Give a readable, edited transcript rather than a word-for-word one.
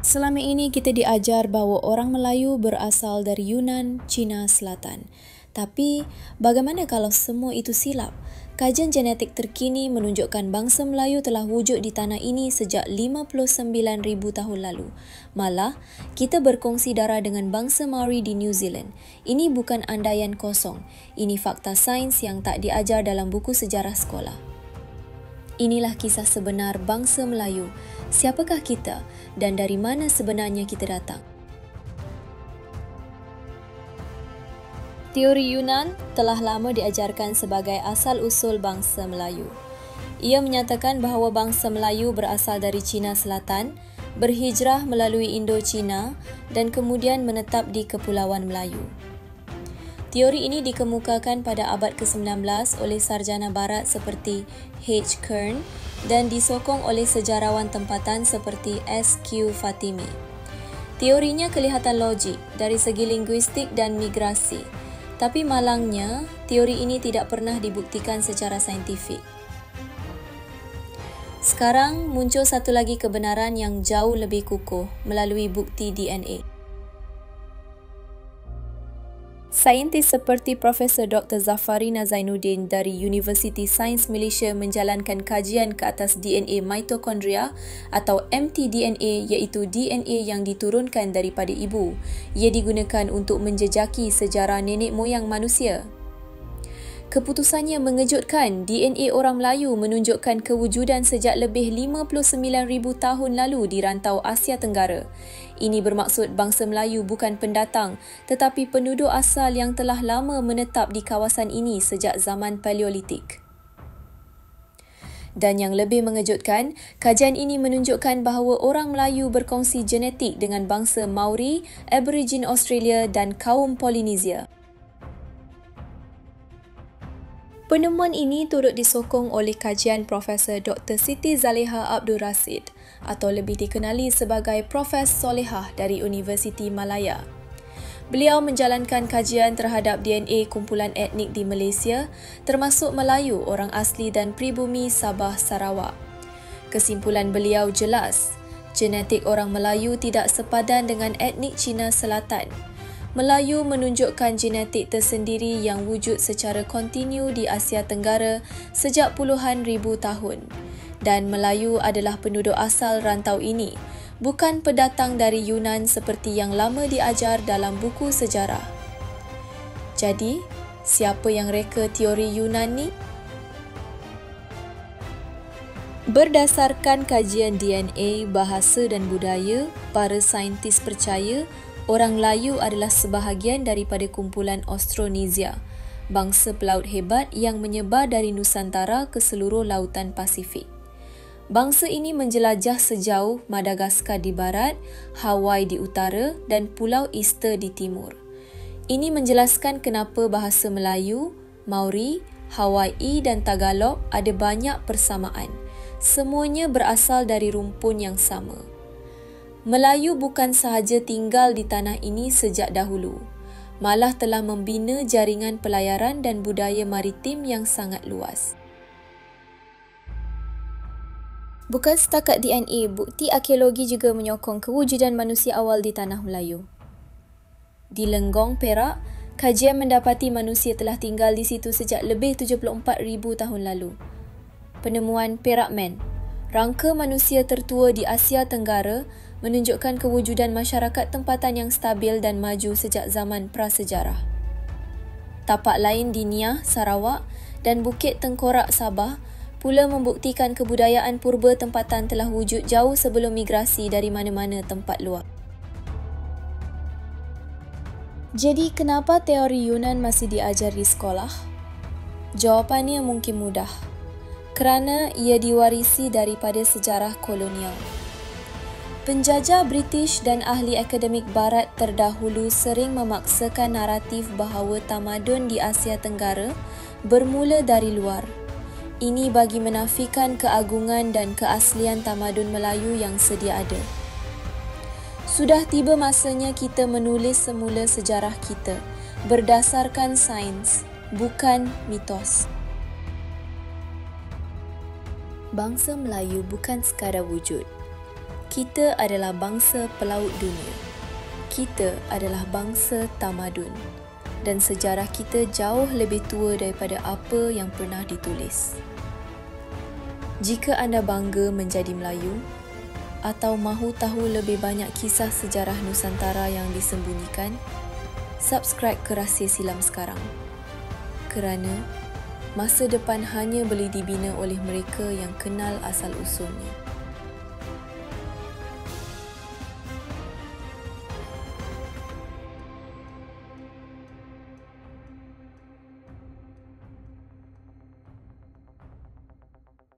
Selama ini kita diajar bahawa orang Melayu berasal dari Yunan, Cina Selatan. Tapi, bagaimana kalau semua itu silap? Kajian genetik terkini menunjukkan bangsa Melayu telah wujud di tanah ini sejak 59,000 tahun lalu. Malah, kita berkongsi darah dengan bangsa Maori di New Zealand. Ini bukan andaian kosong. Ini fakta sains yang tak diajar dalam buku sejarah sekolah. Inilah kisah sebenar bangsa Melayu. Siapakah kita dan dari mana sebenarnya kita datang? Teori Yunan telah lama diajarkan sebagai asal-usul bangsa Melayu. Ia menyatakan bahawa bangsa Melayu berasal dari Cina Selatan, berhijrah melalui Indo-Cina dan kemudian menetap di Kepulauan Melayu. Teori ini dikemukakan pada abad ke-19 oleh sarjana barat seperti H. Kern dan disokong oleh sejarawan tempatan seperti S. Q. Fatimi. Teorinya kelihatan logik dari segi linguistik dan migrasi, tapi malangnya teori ini tidak pernah dibuktikan secara saintifik. Sekarang muncul satu lagi kebenaran yang jauh lebih kukuh melalui bukti DNA. Saintis seperti Profesor Dr. Zafarina Zainuddin dari Universiti Sains Malaysia menjalankan kajian ke atas DNA mitokondria atau mtDNA, iaitu DNA yang diturunkan daripada ibu. Ia digunakan untuk menjejaki sejarah nenek moyang manusia. Keputusannya mengejutkan. DNA orang Melayu menunjukkan kewujudan sejak lebih 59,000 tahun lalu di rantau Asia Tenggara. Ini bermaksud bangsa Melayu bukan pendatang, tetapi penduduk asal yang telah lama menetap di kawasan ini sejak zaman Paleolitik. Dan yang lebih mengejutkan, kajian ini menunjukkan bahawa orang Melayu berkongsi genetik dengan bangsa Maori, Aborigin Australia dan kaum Polinesia. Penemuan ini turut disokong oleh kajian Profesor Dr. Siti Zaleha Abdul Rasid atau lebih dikenali sebagai Profes Solehah dari Universiti Malaya. Beliau menjalankan kajian terhadap DNA kumpulan etnik di Malaysia, termasuk Melayu, orang asli dan pribumi Sabah Sarawak. Kesimpulan beliau jelas, genetik orang Melayu tidak sepadan dengan etnik Cina Selatan. Melayu menunjukkan genetik tersendiri yang wujud secara kontinu di Asia Tenggara sejak puluhan ribu tahun. Dan Melayu adalah penduduk asal rantau ini, bukan pendatang dari Yunan seperti yang lama diajar dalam buku sejarah. Jadi, siapa yang reka teori Yunan ni? Berdasarkan kajian DNA, bahasa dan budaya, para saintis percaya orang Melayu adalah sebahagian daripada kumpulan Austronesia, bangsa pelaut hebat yang menyebar dari Nusantara ke seluruh lautan Pasifik. Bangsa ini menjelajah sejauh Madagaskar di barat, Hawaii di utara dan Pulau Easter di timur. Ini menjelaskan kenapa bahasa Melayu, Maori, Hawaii dan Tagalog ada banyak persamaan. Semuanya berasal dari rumpun yang sama. Melayu bukan sahaja tinggal di tanah ini sejak dahulu, malah telah membina jaringan pelayaran dan budaya maritim yang sangat luas. Bukan setakat DNA, bukti arkeologi juga menyokong kewujudan manusia awal di tanah Melayu. Di Lenggong, Perak, kajian mendapati manusia telah tinggal di situ sejak lebih 74,000 tahun lalu. Penemuan Perak Man, rangka manusia tertua di Asia Tenggara, menunjukkan kewujudan masyarakat tempatan yang stabil dan maju sejak zaman prasejarah. Tapak lain di Niah, Sarawak dan Bukit Tengkorak, Sabah pula membuktikan kebudayaan purba tempatan telah wujud jauh sebelum migrasi dari mana-mana tempat luar. Jadi, kenapa teori Yunan masih diajar di sekolah? Jawapannya mungkin mudah. Kerana ia diwarisi daripada sejarah kolonial. Penjajah British dan ahli akademik barat terdahulu sering memaksakan naratif bahawa tamadun di Asia Tenggara bermula dari luar. Ini bagi menafikan keagungan dan keaslian tamadun Melayu yang sedia ada. Sudah tiba masanya kita menulis semula sejarah kita berdasarkan sains, bukan mitos. Bangsa Melayu bukan sekadar wujud. Kita adalah bangsa pelaut dunia. Kita adalah bangsa tamadun. Dan sejarah kita jauh lebih tua daripada apa yang pernah ditulis. Jika anda bangga menjadi Melayu atau mahu tahu lebih banyak kisah sejarah Nusantara yang disembunyikan, subscribe ke Rahsia Silam sekarang. Kerana masa depan hanya boleh dibina oleh mereka yang kenal asal-usulnya.